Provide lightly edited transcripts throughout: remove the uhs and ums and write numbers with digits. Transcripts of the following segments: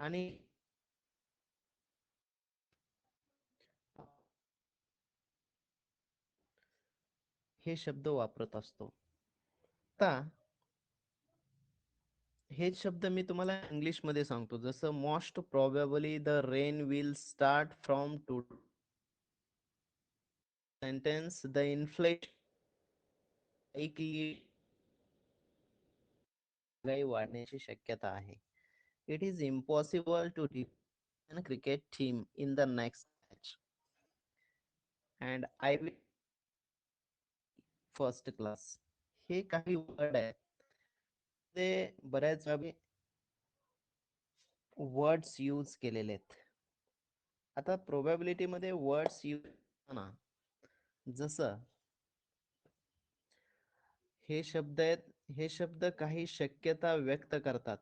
आणि हे शब्द वापरत असतो. आता हेच शब्द मी तुम्हाला इंग्लिशमध्ये सांगतो. जसं most probably the rain will start from two sentence the inflation likely महागाई वाढण्याची शक्यता आहे. It is impossible to define cricket team in the next match and I will first class. हे काही वर्ड आहेत ते बऱ्याच वेळा वर्ड्स यूज केलेले आहेत. आता प्रोबॅबिलिटी मध्ये वर्ड्स यूज करताना जसं हे शब्द आहेत, हे शब्द काही शक्यता व्यक्त करतात.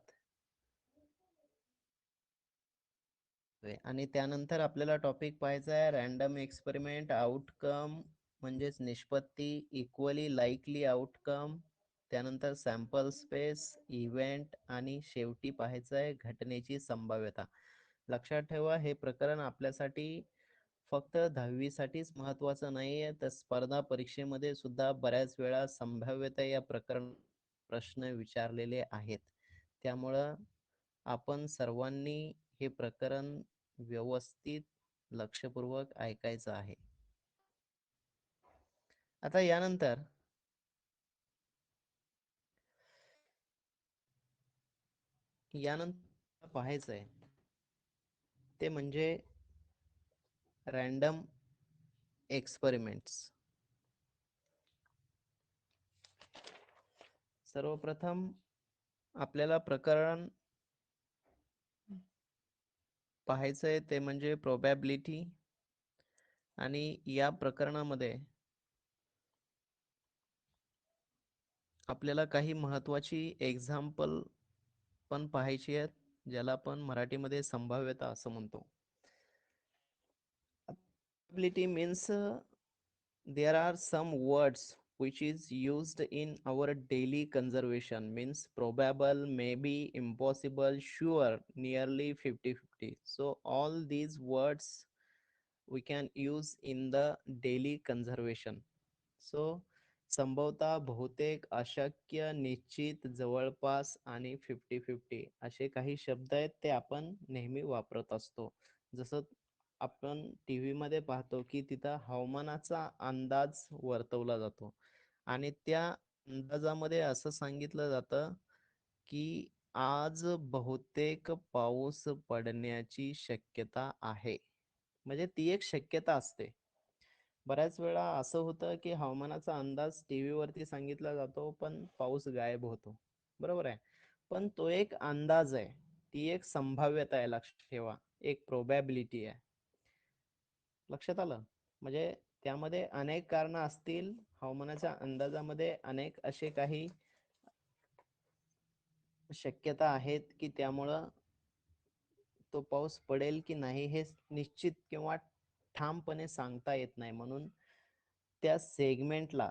आणि त्यानंतर आपल्याला टॉपिक पाहायचा आहे रॅन्डम एक्सपेरिमेंट आउटकम म्हणजेच निष्पत्ती, इक्वली लाईकली आउटकम, त्यानंतर सॅम्पल स्पेस, इव्हेंट आणि शेवटी पाहायचं आहे घटनेची संभाव्यता. लक्षात ठेवा हे प्रकरण आपल्यासाठी फक्त 10वी साठीच महत्वाचं नाहीये, तर स्पर्धा परीक्षेमध्ये सुद्धा बऱ्याच वेळा संभाव्यता या प्रकरण प्रश्न विचारलेले आहेत. त्यामुळं आपण सर्वांनी हे प्रकरण व्यवस्थित लक्षपूर्वक ऐकायचं आहे. आता यानंतर पाहायचंय ते म्हणजे रॅन्डम एक्सपेरिमेंट्स. सर्वप्रथम आपल्याला प्रकरण पाहायचंय ते म्हणजे प्रोबॅबिलिटी. आणि या प्रकरणामध्ये आपल्याला काही महत्वाची एक्झाम्पल पण पाहायची आहेत, ज्याला आपण मराठीमध्ये संभाव्यता असं म्हणतो. Probability means there are some words which is used in our daily conservation, means probable, maybe, impossible, sure, nearly 50-50. So all these words we can use in the daily conservation. So संभवता, बहुतेक, अशक्य, निश्चित, जवळपास आणि 50-50 असे काही शब्द आहेत ते आपण नेहमी वापरत असतो. जसं आपण टीव्ही मध्ये पाहतो की तिथं हवामानाचा अंदाज वर्तवला जातो आणि त्या अंदाजामध्ये असं सांगितलं जातं की आज बहुतेक पाऊस पडण्याची शक्यता आहे. म्हणजे ती एक शक्यता असते. बऱ्याच वेळा असं होतं की हवामानाचा अंदाज टीव्ही वरती सांगितला जातो पण पाऊस गायब होतो. बरोबर आहे. पण तो एक अंदाज आहे, ती एक संभाव्यता आहे. लक्षात ठेवा, एक प्रोबॅबिलिटी आहे. लक्षात आलं? म्हणजे त्यामध्ये अनेक कारण असतील. हवामानाच्या अंदाजामध्ये अनेक असे काही शक्यता आहेत की त्यामुळं तो पाऊस पडेल की नाही हे निश्चित किंवा ठामपणे सांगता येत नाही. म्हणून त्या सेगमेंटला,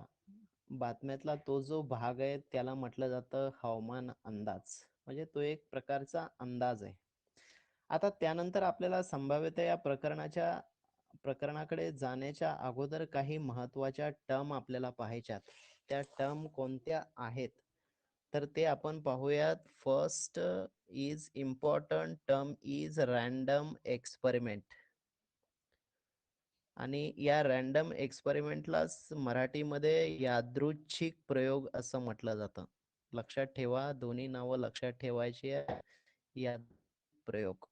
बातम्यातला तो जो भाग आहे त्याला म्हटलं जातं हवामान अंदाज. म्हणजे तो एक प्रकारचा अंदाज आहे. आता त्यानंतर आपल्याला संभाव्यता या प्रकरणाकडे जाण्याच्या अगोदर काही महत्वाच्या टर्म आपल्याला पाहायच्यात. त्या टर्म कोणत्या आहेत तर ते आपण पाहूयात. First is important term is random experiment. आणि या रॅन्डम एक्सपेरिमेंटलाच मराठीमध्ये यादृच्छिक प्रयोग असं म्हटलं जातं. लक्षात ठेवा, दोन्ही नावं लक्षात ठेवायची आहे. या प्रयोग.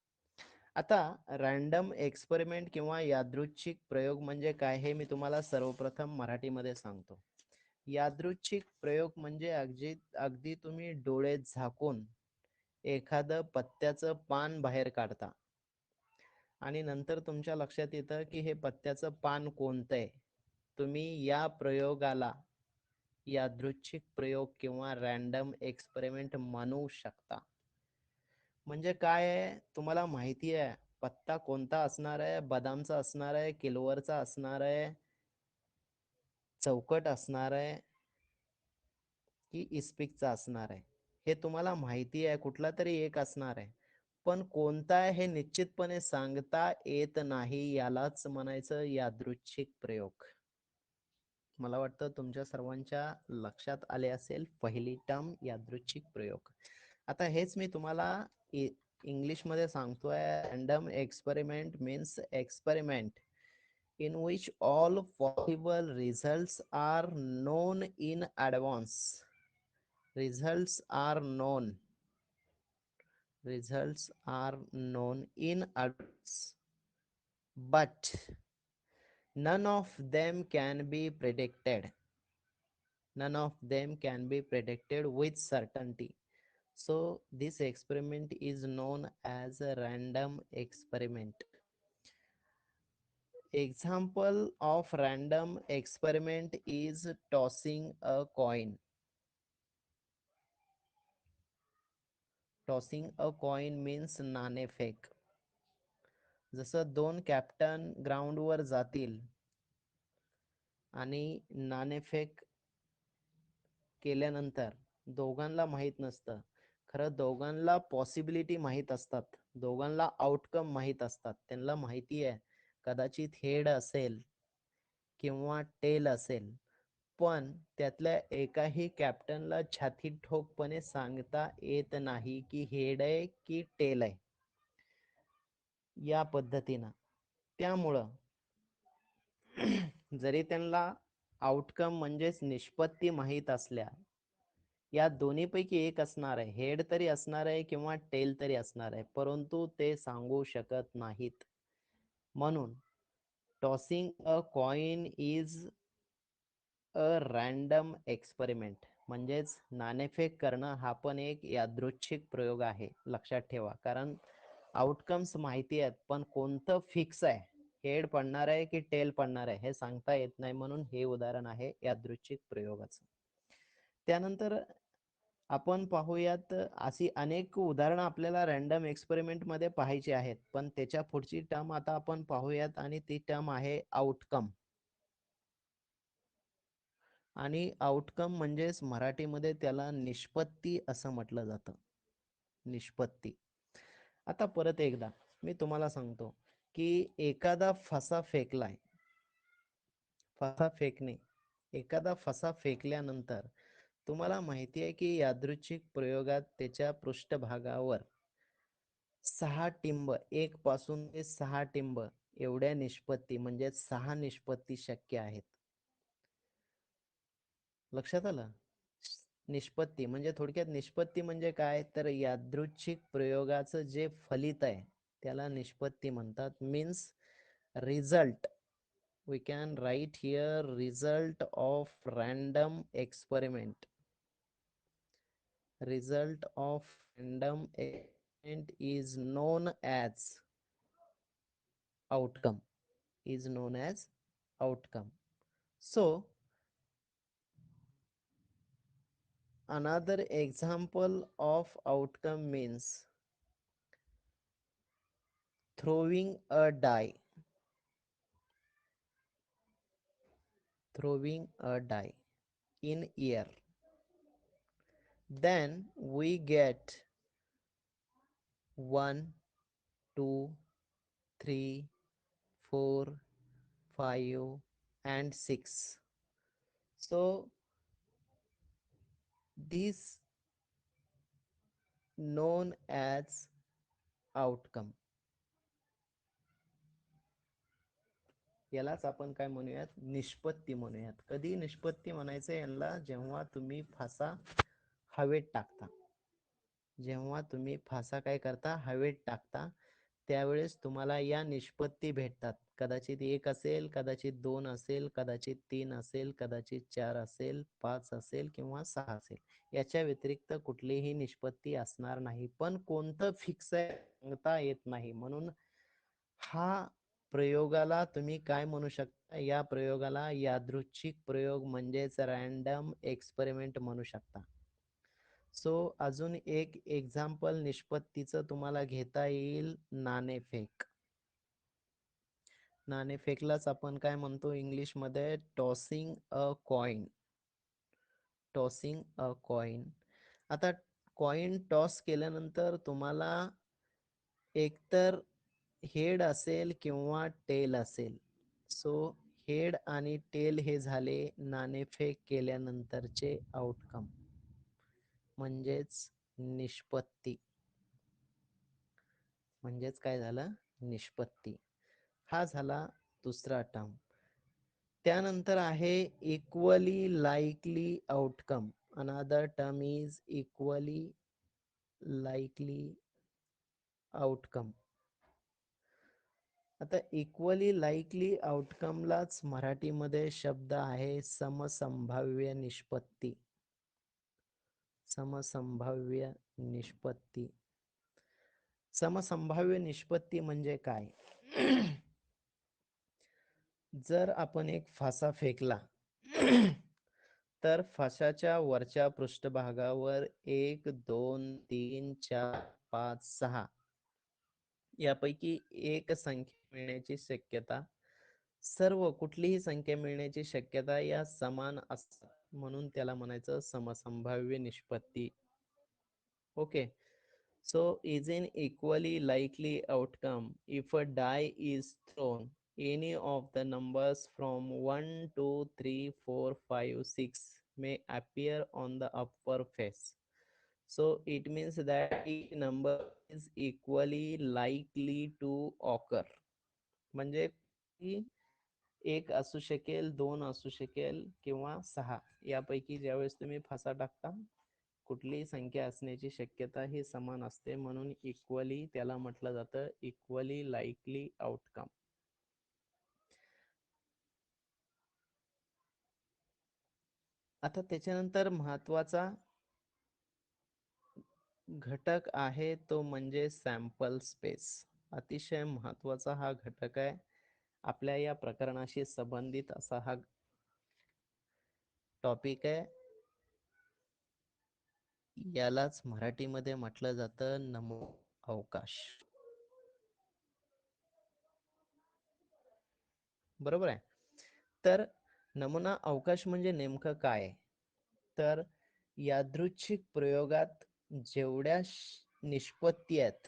आता रॅन्डम एक्सपेरिमेंट किंवा यादृच्छिक प्रयोग म्हणजे काय हे मी तुम्हाला सर्वप्रथम मराठीमध्ये सांगतो. यादृच्छिक प्रयोग म्हणजे अगदी अगदी तुम्ही डोळे झाकून एखादं पत्त्याचं पान बाहेर काढता आणि नंतर तुमच्या लक्षात येतं की हे पत्त्याचं पान कोणतं आहे. तुम्ही या प्रयोगाला यादृच्छिक प्रयोग किंवा रॅन्डम एक्सपेरिमेंट म्हणू शकता. म्हणजे काय आहे, तुम्हाला माहिती आहे पत्ता कोणता असणार आहे. बदामचा असणार आहे, किलवरचा असणार आहे, चौकट असणार आहे की इस्पिकचा असणार आहे. हे तुम्हाला माहिती आहे, कुठला तरी एक असणार आहे. पण कोणता आहे हे निश्चितपणे सांगता येत नाही, यालाच म्हणायचं यादृच्छिक प्रयोग. मला वाटतं तुमच्या सर्वांच्या लक्षात आले असेल पहिली टर्म यादृच्छिक प्रयोग. आता हेच मी तुम्हाला इंग्लिशमध्ये सांगतोय. Random experiment means experiment in which all possible results are known in advance. Results are known. Results are known in advance. But none of them can be predicted. None of them can be predicted with certainty. So this experiment is known as a random experiment. Example of random experiment is tossing a coin. Tossing a coin means नाणेफेक. जसं दोन captain ग्राउंडवर जातील आणि नाणेफेक केल्यानंतर दोघांना माहीत नसतं. खरं दोघांना पॉसिबिलिटी माहीत असतात, दोघांना आउटकम माहीत असतात. त्यांना माहिती आहे कदाचित हेड असेल किंवा टेल असेल, पण त्यातल्या एकाही कॅप्टनला छाती ठोकपणे सांगता येत नाही की हेड आहे की टेल आहे, या पद्धतीनं. त्यामुळं जरी त्यांना आउटकम म्हणजेच निष्पत्ती माहीत असल्या, या दोन्हीपैकी एक असणार आहे, हेड तरी असणार आहे किंवा टेल तरी असणार आहे, परंतु ते सांगू शकत नाहीत. म्हणून tossing a coin is a random experiment, म्हणजेच नाणेफेक करणं हा पण एक यादृच्छिक प्रयोग आहे. लक्षात ठेवा, कारण आउटकम्स माहिती आहेत पण कोणतं फिक्स आहे, हेड पडणार आहे की टेल पडणार आहे हे सांगता येत नाही. म्हणून हे उदाहरण आहे यादृच्छिक प्रयोगाचं. त्यानंतर आपण पाहूयात, अशी अनेक उदाहरणं आपल्याला रँडम एक्सपेरिमेंट मध्ये पाहायची आहेत, पण त्याच्या पुढची टर्म आता आपण पाहूयात आणि ती टर्म आहे आउटकम. आणि आउटकम म्हणजेच मराठीमध्ये त्याला निष्पत्ती असं म्हटलं जातं. निष्पत्ती. आता परत एकदा मी तुम्हाला सांगतो की एखादा फसा फेकलाय. फसा फेकणे, एखादा फसा फेकल्यानंतर तुम्हाला माहिती आहे की यादृच्छिक प्रयोगात त्याच्या पृष्ठभागावर 6 टिंब, 1 पासून ते 6 टिंब एवढ्या निष्पत्ती म्हणजे 6 निष्पत्ती शक्य आहेत. लक्षात आलं? निष्पत्ती म्हणजे थोडक्यात निष्पत्ती म्हणजे काय, तर यादृच्छिक प्रयोगाचं जे फलित आहे त्याला निष्पत्ती म्हणतात. Means result. We can write here result of random experiment. Result of random experiment is known as outcome. Is known as outcome. So another example of outcome means throwing a die. Throwing a die in air. Then we get 1, 2, 3, 4, 5 and 6. So this known as outcome. यालाच आपण काय म्हणूयात, निष्पत्ती म्हणूयात. कधी निष्पत्ती म्हणायचं यांना, जेव्हा तुम्ही फासा हवेत टाकता. जेव्हा तुम्ही फासा काय करता, हवेत टाकता, त्यावेळेस तुम्हाला या निष्पत्ती भेटतात. कदाचित 1 असेल, कदाचित 2 असेल, कदाचित 3 असेल, कदाचित 4 असेल, 5 असेल किंवा 6 असेल. याच्या व्यतिरिक्त कुठलीही निष्पत्ती असणार नाही. पण कोणतं फिक्स आहे सांगता येत नाही. म्हणून हा प्रयोगाला तुम्ही काय म्हणू शकता, या प्रयोगाला यादृच्छिक प्रयोग म्हणजेच रँडम एक्सपेरिमेंट म्हणू शकता. सो अजून एक एक्झाम्पल निष्पत्तीचं तुम्हाला घेता येईल, नाणेफेक. नाणेफेकलाच आपण काय म्हणतो इंग्लिशमध्ये, tossing a coin. Tossing a coin. आता कॉइन टॉस केल्यानंतर तुम्हाला एकतर हेड असेल किंवा टेल असेल. सो हेड आणि टेल हे झाले नाणेफेक केल्यानंतरचे आउटकम, म्हणजेच निष्पत्ती. म्हणजेच काय झालं? निष्पत्ती. हा झाला दुसरा टर्म. त्यानंतर आहे equally likely outcome. Another term is equally likely outcome. आता इक्वली लाईकली आउटकमलाच मराठीमध्ये शब्द आहे समसंभाव्य निष्पत्ती. समसंभाव्य निष्पत्ती. समसंभाव्य निष्पत्ती म्हणजे काय? जर आपण एक फासा फेकला तर फासाच्या वरच्या पृष्ठभागावर 1 2 3 4 5 6 यापैकी एक संख्या मिळण्याची शक्यता, सर्व कुठलीही संख्या मिळण्याची शक्यता या समान असतात, म्हणून त्याला म्हणायचं समसंभाव्य निष्पत्ती. Okay. So is an equally likely outcome if a die is thrown any of the numbers from 1 2 3 4 5 6 may appear on the upper face. So it means that each number is equally likely to occur. म्हणजे की एक असू शकेल, दोन असू शकेल किंवा सहा, यापैकी ज्यावेळेस तुम्ही फासा टाकता कुठलीही संख्या असण्याची शक्यता ही समान असते, म्हणून इक्वली त्याला म्हटलं जातं इक्वली लाईकली आउटकम. आता त्याच्यानंतर महत्वाचा घटक आहे तो म्हणजे सॅम्पल स्पेस. अतिशय महत्वाचा हा घटक आहे. आपल्या या प्रकरणाशी संबंधित असा हा टॉपिक आहे. यालाच मराठीमध्ये म्हटलं जातं नमो अवकाश. बरोबर आहे. तर नमुना अवकाश म्हणजे नेमकं काय? तर यादृच्छिक प्रयोगात जेवढ्या निष्पत्ती आहेत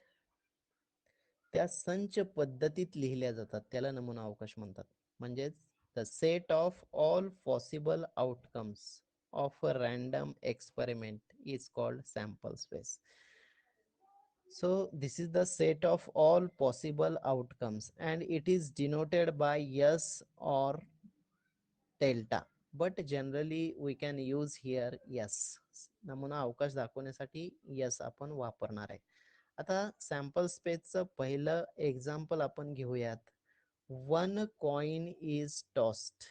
त्या संच पद्धतीत लिहिल्या जातात, त्याला नमुना अवकाश म्हणतात. म्हणजेच the set of all possible outcomes of a random experiment is called sample space. So this is the set of all possible outcomes and it is denoted by yes or delta, but generally we can use here yes. नमुना अवकाश दाखवण्यासाठी yes आपण वापरणार आहे. आता sample स्पेसचं पहिलं example आपण घेऊयात. One coin is tossed.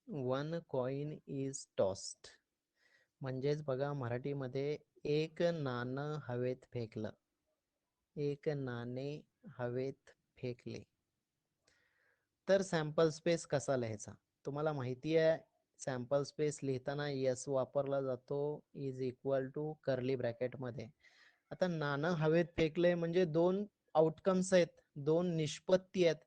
One coin is tossed म्हणजेच बघा मराठीमध्ये एक नाणं हवेत फेकलं. एक नाणे हवेत फेकले. तर सॅम्पल स्पेस कसा लिहायचा? तुम्हाला माहिती आहे सॅम्पल स्पेस लिहिताना यस वापरला जातो is equal to curly bracket मध्ये. आता नाणं हवेत फेकले म्हणजे दोन आउटकम्स आहेत, दोन निष्पत्ती आहेत.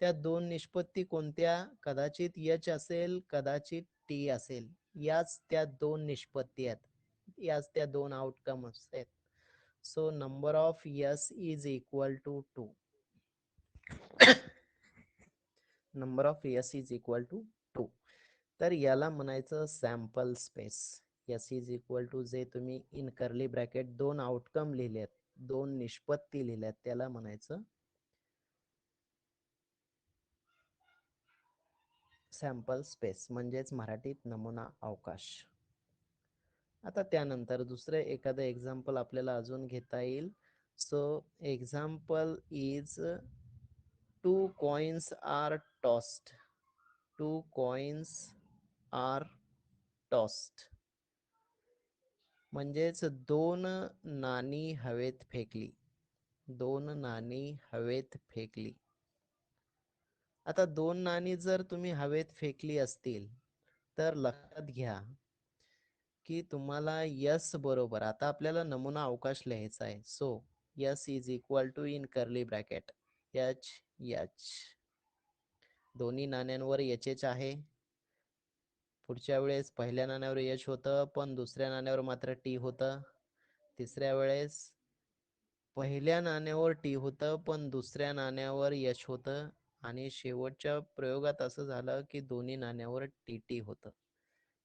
त्या दोन निष्पत्ती कोणत्या? कदाचित एच असेल, कदाचित टी असेल. याच त्या दोन निष्पत्ती आहेत, याच त्या दोन आउटकम्स आहेत. So number of S is equal to 2. Number of S is equal to 2. तर याला म्हणायचं sample space. S is equal to जे तुम्ही इन कर्ली ब्रॅकेट दोन आउटकम लिहिलेत, दोन निष्पत्ती लिहिल्यात, त्याला म्हणायचं सॅम्पल स्पेस, म्हणजेच मराठीत नमुना अवकाश. आता त्यानंतर दुसरं एखादं एक्झाम्पल आपल्याला अजून घेता येईल. So example is two coins are tossed. Two coins are tossed म्हणजेच दोन नाणी हवेत फेकली. दोन नाणी हवेत फेकली. आता दोन नाणी जर तुम्ही हवेत फेकली असतील तर लक्षात घ्या की तुम्हाला यस बरोबर, आता आपल्याला नमुना अवकाश लिहायचा आहे. So S is equal to in curly bracket H H. दोन्ही नाण्यांवर एच एच आहे. पुढच्या वेळेस पहिल्या नाण्यावर एच होतं पण दुसऱ्या नाण्यावर मात्र टी होतं. तिसऱ्या वेळेस पहिल्या नाण्यावर टी होतं पण दुसऱ्या नाण्यावर यश होतं आणि शेवटच्या प्रयोगात असं झालं की दोन्ही नाण्यावर टी टी होतं.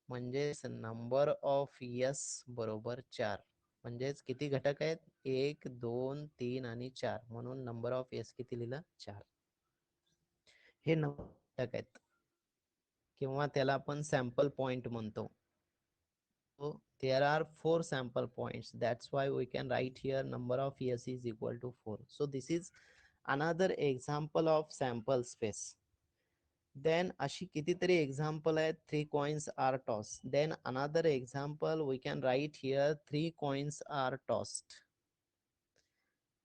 म्हणजेच नंबर ऑफ यस बरोबर 4. म्हणजेच किती घटक आहेत? 1, 2, 3 आणि 4. म्हणून नंबर ऑफ यस किती लिहिलं? 4. हे घटक आहेत किंवा त्याला आपण सॅम्पल पॉइंट म्हणतो. So there are 4 sample points. That's why we can write here number of years is equal to 4. So this is another example of sample space. Then अशी कितीतरी example आहेत. 3 coins are tossed. Then another example we can write here 3 coins are tossed.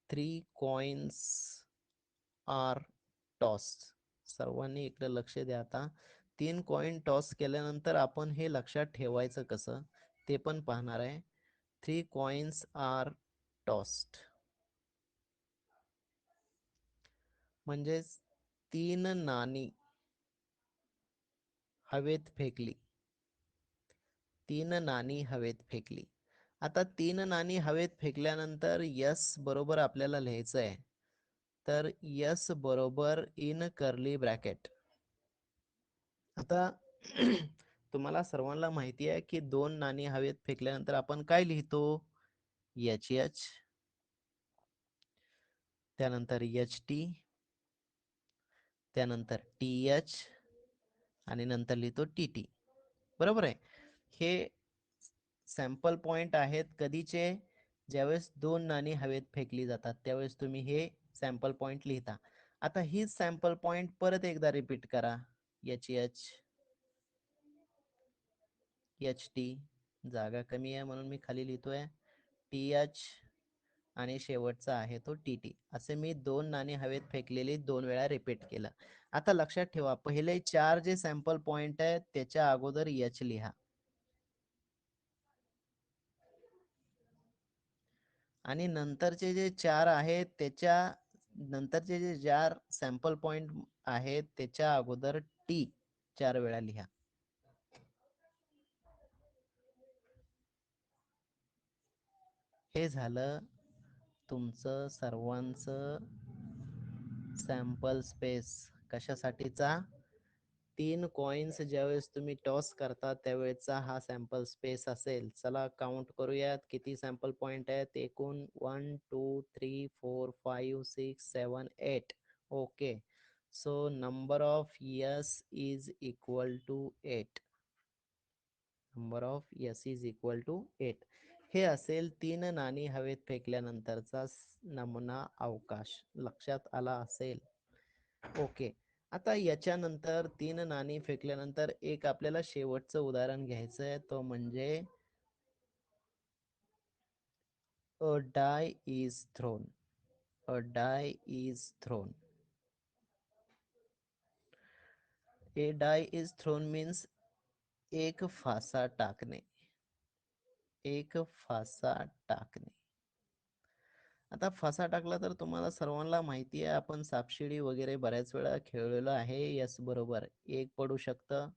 3 coins are tossed. सर्वांनी इकडे लक्ष द्या आता. 3 coin toss केल्यानंतर आपण हे लक्षात ठेवायचं कसं ते पण पाहणार आहे. 3 coins are tossed म्हणजेच 3 नाणी हवेत फेकली. 3 नाणी हवेत फेकली. आता 3 नाणी हवेत फेकल्यानंतर यस बरोबर आपल्याला लिहायचं आहे. तर यस बरोबर इन कर्ली ब्रॅकेट. आता तुम्हाला सर्वांना माहिती आहे की 2 नाणी हवेत फेकल्यानंतर आपण काय लिहितो? एच एच, त्यानंतर एच टी, त्यानंतर टी एच आणि नंतर लिहितो टी टी. बरोबर आहे. हे सॅम्पल पॉइंट आहेत कधीचे? ज्यावेळेस 2 नाणी हवेत फेकली जातात त्यावेळेस तुम्ही हे सॅम्पल पॉइंट लिहिता. आता हीच सॅम्पल पॉइंट परत एकदा रिपीट करा. एच एच, एच टी, जागा कमी आहे म्हणून मी खाली लिहितोय टी एच आणि शेवटचा आहे तो टी टी. असे मी 2 नाणी हवेत फेकलेली 2 वेळा रिपीट केलं. आता लक्षात ठेवा पहिले 4 जे सॅम्पल पॉइंट आहेत त्याच्या अगोदर एच लिहा आणि नंतरचे जे 4 आहेत त्याच्या नंतरचे जे 4 सॅम्पल पॉइंट आहेत त्याच्या अगोदर टी 4 वेळा लिहा. हे झालं तुमचं सर्वांचं सॅम्पल स्पेस. कशासाठीचा? 3 कॉइन्स ज्यावेळेस तुम्ही टॉस करता त्यावेळेचा हा सॅम्पल स्पेस असेल. चला काउंट करूयात किती सॅम्पल पॉइंट आहेत. एकूण 1, 2, 3, 4, 5, 6, 7, 8. Okay. So number of S is equal to 8. Number of S is equal to 8. हे असेल 3 नाणी हवेत फेकल्यानंतरचा नमुना अवकाश. लक्षात आला असेल. ओके. आता याच्यानंतर 3 नाणी फेकल्यानंतर एक आपल्याला शेवटचं उदाहरण घ्यायचं आहे तो म्हणजे a die is thrown. A die is thrown. A die is thrown means एक फासा टाकणे. एक फासा टाकणे. आता फासा टाकला तर तुम्हाला सर्वांना माहिती आहे आपण सापशिडी वगैरे बऱ्याच वेळा खेळलेलो आहे. यस बरोबर 1 पडू शकतं.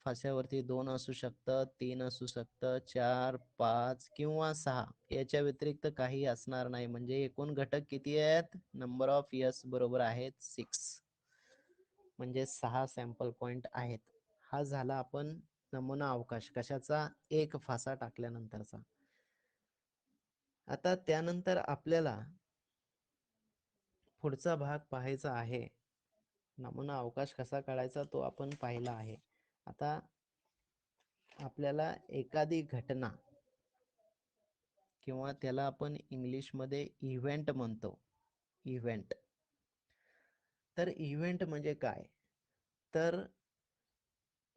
फाश्यावरती 2 असू शकतं, 3 असू शकतं, 4, 5 किंवा 6. याच्या व्यतिरिक्त काही असणार नाही. म्हणजे एकूण घटक किती आहेत? नंबर ऑफ यस बरोबर आहेत 6. म्हणजे 6 सॅम्पल पॉइंट आहेत. हा झाला आपण नमुना अवकाश कशाचा? एक फासा टाकल्यानंतरचा. आता त्यानंतर आपल्याला पुढचा भाग पाहायचा आहे. नमुना अवकाश कसा काढायचा तो आपण पाहिला आहे. आता आपल्याला एखादी घटना किंवा त्याला आपण इंग्लिशमध्ये इव्हेंट म्हणतो. इव्हेंट. तर इव्हेंट म्हणजे काय? तर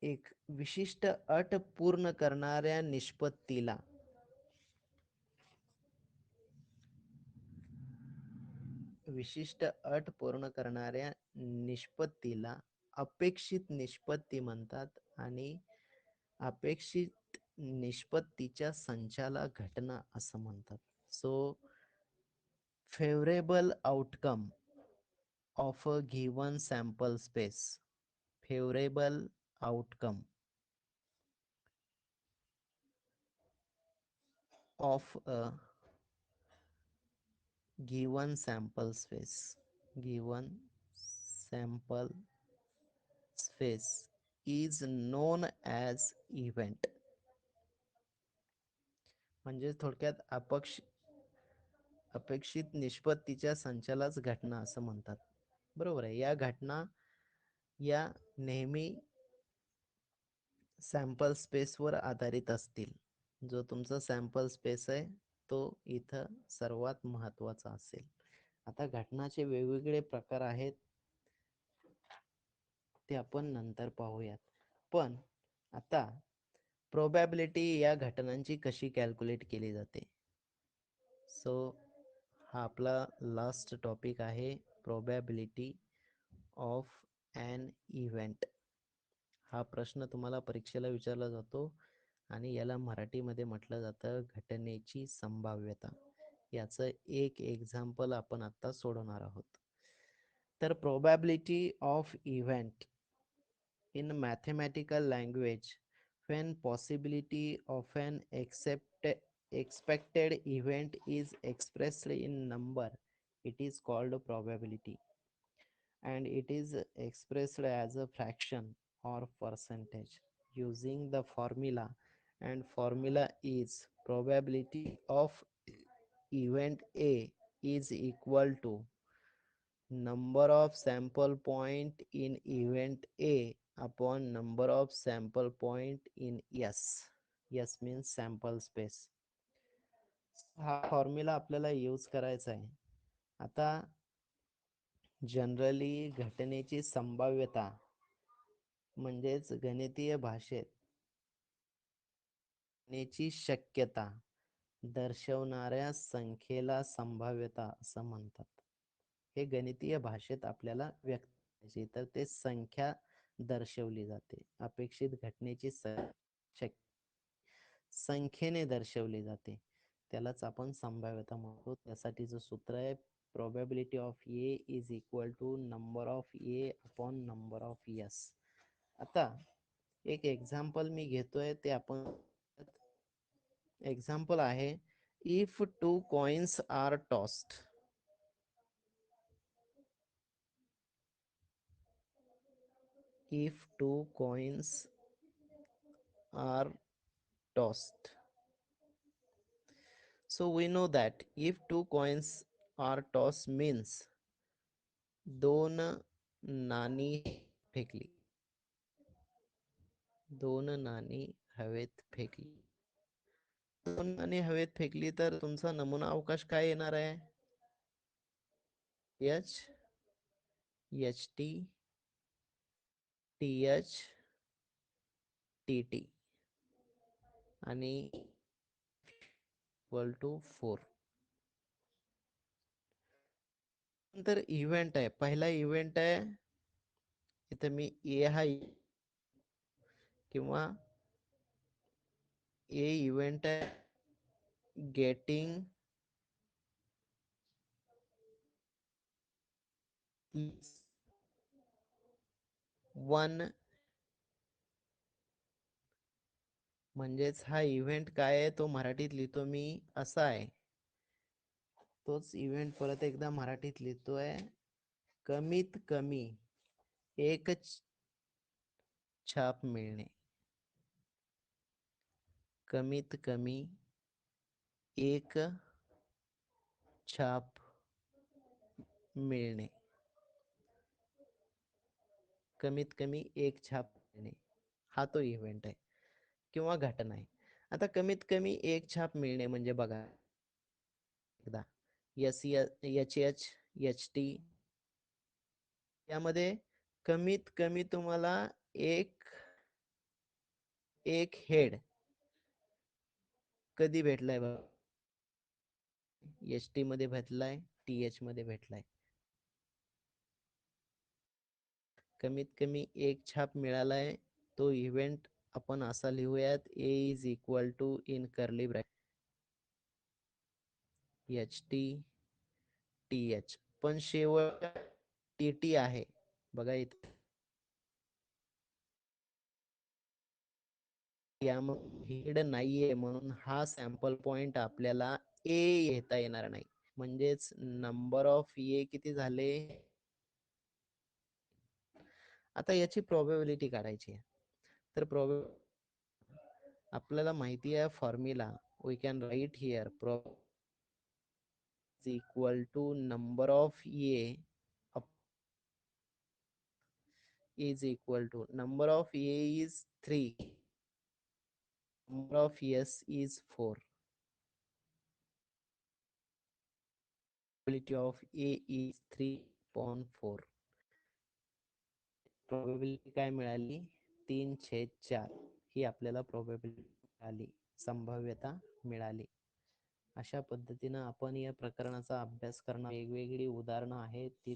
एक विशिष्ट अट पूर्ण करणाऱ्या निष्पत्तीला विशिष्ट अट पूर्ण करणाऱ्या निष्पत्तीला अपेक्षित निष्पत्ती म्हणतात आणि अपेक्षित निष्पत्तीच्या संचाला घटना असं म्हणतात. So favourable outcome of a given sample space. Favorable outcome of a given sample space, given sample space is known as event. म्हणजे थोडक्यात अपेक्षित निष्पत्तीच्या संचालाच घटना असं म्हणतात. बरोबर आहे. या घटना या नेहमी सॅम्पल स्पेसवर आधारित असतील. जो तुमचा सॅम्पल स्पेस आहे तो इथं सर्वात महत्वाचा असेल. आता घटनाचे वेगवेगळे प्रकार आहेत, ते आपण नंतर पाहूयात. पण आता प्रोबॅबिलिटी या घटनांची कशी कॅल्क्युलेट केली जाते. सो हा आपला लास्ट टॉपिक आहे, प्रोबॅबिलिटी ऑफ ॲन इव्हेंट. हा प्रश्न तुम्हाला परीक्षेला विचारला जातो आणि याला मराठीमध्ये म्हटलं जातं घटनेची संभाव्यता. याचं एक एक्झाम्पल आपण आता सोडवणार आहोत. तर probability of event in mathematical language, when possibility of an expected event is expressed in number, it is called probability, and it is expressed as a fraction or percentage using the formula, and formula is probability of event A is equal to number of sample point in event A upon number of sample point in S. S means sample space. हा formula आपल्याला use करायचा आहे. आता generally घटनेची संभाव्यता म्हणजेच गणितीय भाषेत घटनेची शक्यता दर्शवणाऱ्या संख्येला संभाव्यता असं म्हणतात. हे गणितीय भाषेत आपल्याला व्यक्त करायचे, तर ते संख्या दर्शवली जाते. अपेक्षित घटनेची संख्येने दर्शवली जाते, त्यालाच आपण संभाव्यता म्हणतो. त्यासाठीचं सूत्र आहे probability of A is equal to number of A upon number of S. आता एक एक्झाम्पल मी घेतोय, ते आपण एक्झाम्पल आहे, if two coins are tossed. If two coins are tossed. So we know that if two coins are tossed means दोन नाणी फेकली, दोन नाणी हवेत फेकली. दोन नाणी हवेत फेकली तर तुमचा नमुना अवकाश काय येणार आहे? H, H T, T H, T T आणि इक्वल टू 4. नंतर इव्हेंट आहे, पहिला इव्हेंट आहे, इथं मी ए हा किंवा ए इव्हेंट आहे गेटिंग वन. म्हणजेच हा इव्हेंट काय आहे तो मराठीत लिहितो मी असा आहे. तोच इव्हेंट परत एकदा मराठीत लिहितोय, कमीत कमी एक छाप मिळणे. कमीत कमी एक छाप मिळणे. कमीत कमी एक छाप मिळणे हा तो इव्हेंट आहे किंवा घटना आहे. आता कमीत कमी एक छाप मिळणे म्हणजे बघा एकदा S H H H T यामध्ये कमीत कमी तुम्हाला एक एक हेड कधी भेटलाय बघा, एच टी मध्ये भेटलाय, टी एच मध्ये भेटलाय. कमीत कमी एक छाप मिळालाय, तो इव्हेंट आपण असा लिहूयात, A is equal to in curly bracket H T T H. पण शेवट टी टी आहे बघा इथे, यामध्ये हेड नाहीये म्हणून हा सॅम्पल पॉइंट आपल्याला ए घेता येणार नाही. म्हणजेच नंबर ऑफ ए किती झाले. आता याची प्रोबॅबिलिटी काढायची आहे. तर आपल्याला माहिती आहे formula. We can write here is equal to number of A is equal to number of A is 3, number of S is 4, probability of A is 3 upon 4. Probability काय मिळाली, 3/4 ही आपल्याला प्रोबॅबिलिटी मिळाली, संभाव्यता मिळाली. अशा पद्धतीनं आपण या प्रकरणाचा अभ्यास करणार. वेगवेगळी उदाहरणं आहेत ती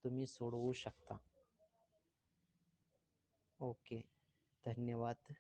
तुम्ही सोडवू शकता. ओके, धन्यवाद.